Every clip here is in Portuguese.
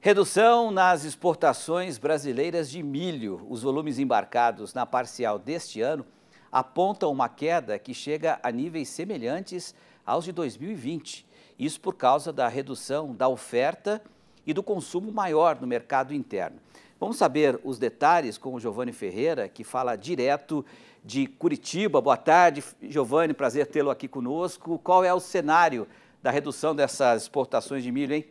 Redução nas exportações brasileiras de milho. Os volumes embarcados na parcial deste ano apontam uma queda que chega a níveis semelhantes aos de 2020. Isso por causa da redução da oferta e do consumo maior no mercado interno. Vamos saber os detalhes com o Giovanni Ferreira, que fala direto de Curitiba. Boa tarde, Giovanni, prazer tê-lo aqui conosco. Qual é o cenário da redução dessas exportações de milho, hein?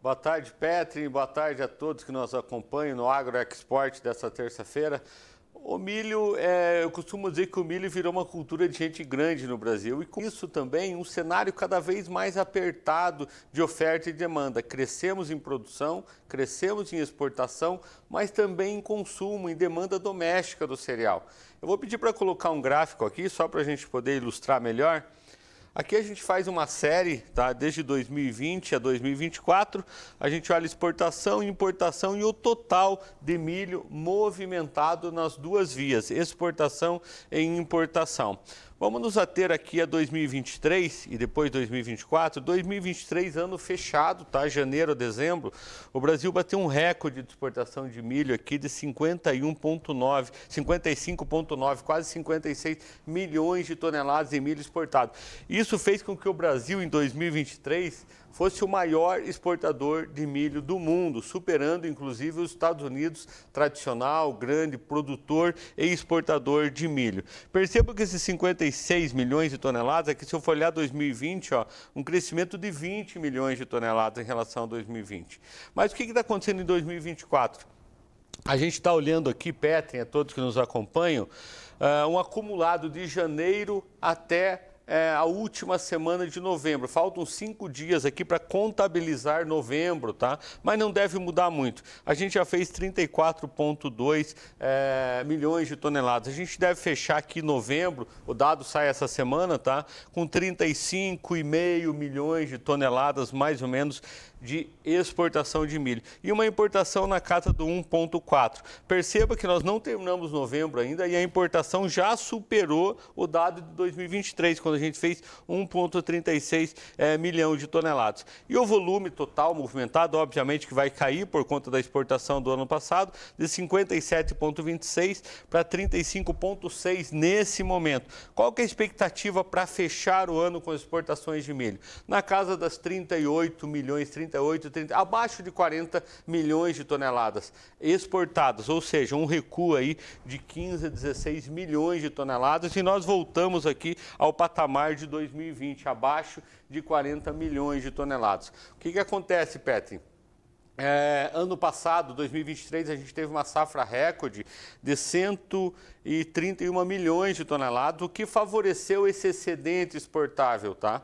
Boa tarde, Petri. Boa tarde a todos que nos acompanham no Agro Export dessa terça-feira. O milho, eu costumo dizer que o milho virou uma cultura de gente grande no Brasil e com isso também um cenário cada vez mais apertado de oferta e demanda. Crescemos em produção, crescemos em exportação, mas também em consumo, em demanda doméstica do cereal. Eu vou pedir para colocar um gráfico aqui só para a gente poder ilustrar melhor. Aqui a gente faz uma série, tá? Desde 2020 a 2024, a gente olha exportação e importação e o total de milho movimentado nas duas vias, exportação e importação. Vamos nos ater aqui a 2023 e depois 2024. 2023, ano fechado, tá? Janeiro a dezembro, o Brasil bateu um recorde de exportação de milho aqui de 55,9, quase 56 milhões de toneladas de milho exportado. Isso fez com que o Brasil, em 2023, fosse o maior exportador de milho do mundo, superando inclusive os Estados Unidos, tradicional, grande produtor e exportador de milho. Perceba que esses 56 milhões de toneladas, aqui se eu for olhar 2020, ó, um crescimento de 20 milhões de toneladas em relação a 2020. Mas o que está acontecendo em 2024? A gente está olhando aqui, Petri, a todos que nos acompanham, um acumulado de janeiro até a última semana de novembro. Faltam 5 dias aqui para contabilizar novembro, tá? Mas não deve mudar muito. A gente já fez 34,2 milhões de toneladas. A gente deve fechar aqui novembro, o dado sai essa semana, tá? Com 35,5 milhões de toneladas, mais ou menos, de exportação de milho. E uma importação na casa do 1,4. Perceba que nós não terminamos novembro ainda e a importação já superou o dado de 2023, quando a gente fez 1,36 milhão de toneladas. E o volume total movimentado, obviamente, que vai cair por conta da exportação do ano passado, de 57,26 para 35,6 nesse momento. Qual que é a expectativa para fechar o ano com exportações de milho? Na casa das 38 milhões, 30, abaixo de 40 milhões de toneladas exportadas, ou seja, um recuo aí de 15 a 16 milhões de toneladas e nós voltamos aqui ao patamar de 2020, abaixo de 40 milhões de toneladas. O que acontece, Petri? Ano passado, 2023, a gente teve uma safra recorde de 131 milhões de toneladas, o que favoreceu esse excedente exportável, tá?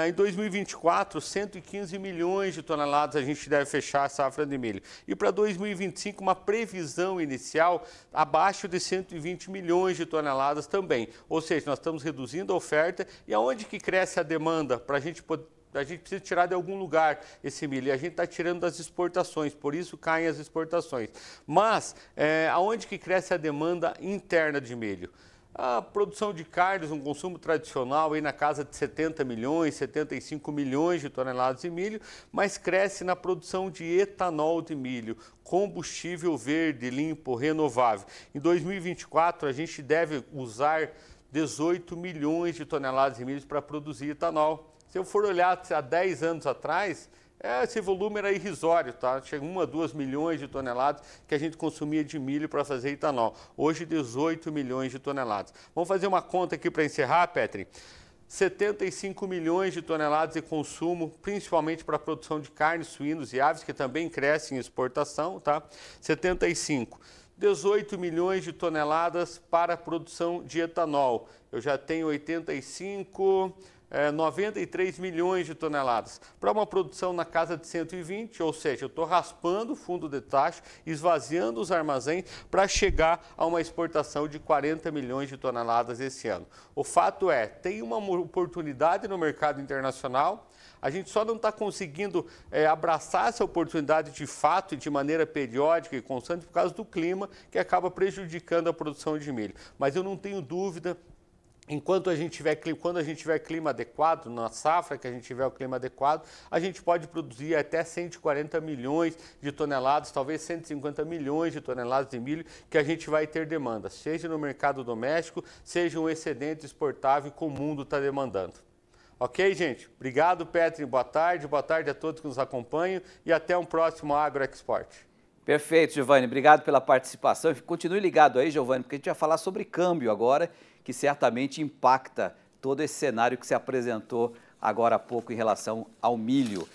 Em 2024, 115 milhões de toneladas a gente deve fechar a safra de milho. E para 2025, uma previsão inicial abaixo de 120 milhões de toneladas também. Ou seja, nós estamos reduzindo a oferta e aonde que cresce a demanda para a gente poder. A gente precisa tirar de algum lugar esse milho e a gente está tirando das exportações, por isso caem as exportações. Mas aonde que cresce a demanda interna de milho? A produção de carnes, um consumo tradicional aí na casa de 70 milhões, 75 milhões de toneladas de milho, mas cresce na produção de etanol de milho, combustível verde, limpo, renovável. Em 2024 a gente deve usar 18 milhões de toneladas de milho para produzir etanol. Se eu for olhar há 10 anos atrás, esse volume era irrisório, tá? Chega 1 a 2 milhões de toneladas que a gente consumia de milho para fazer etanol. Hoje, 18 milhões de toneladas. Vamos fazer uma conta aqui para encerrar, Petri? 75 milhões de toneladas de consumo, principalmente para a produção de carnes, suínos e aves, que também crescem em exportação, tá? 75. 18 milhões de toneladas para a produção de etanol. Eu já tenho 93 milhões de toneladas. Para uma produção na casa de 120, ou seja, eu estou raspando o fundo de taxa, esvaziando os armazéns para chegar a uma exportação de 40 milhões de toneladas esse ano. O fato é, tem uma oportunidade no mercado internacional, a gente só não está conseguindo abraçar essa oportunidade de fato e de maneira periódica e constante por causa do clima que acaba prejudicando a produção de milho. Mas eu não tenho dúvida quando a gente tiver clima adequado, na safra que a gente tiver o clima adequado, a gente pode produzir até 140 milhões de toneladas, talvez 150 milhões de toneladas de milho que a gente vai ter demanda, seja no mercado doméstico, seja um excedente exportável que o mundo está demandando. Ok, gente? Obrigado, Petri. Boa tarde a todos que nos acompanham e até um próximo AgroExport. Perfeito, Giovanni. Obrigado pela participação. Continue ligado aí, Giovanni, porque a gente vai falar sobre câmbio agora, que certamente impacta todo esse cenário que se apresentou agora há pouco em relação ao milho.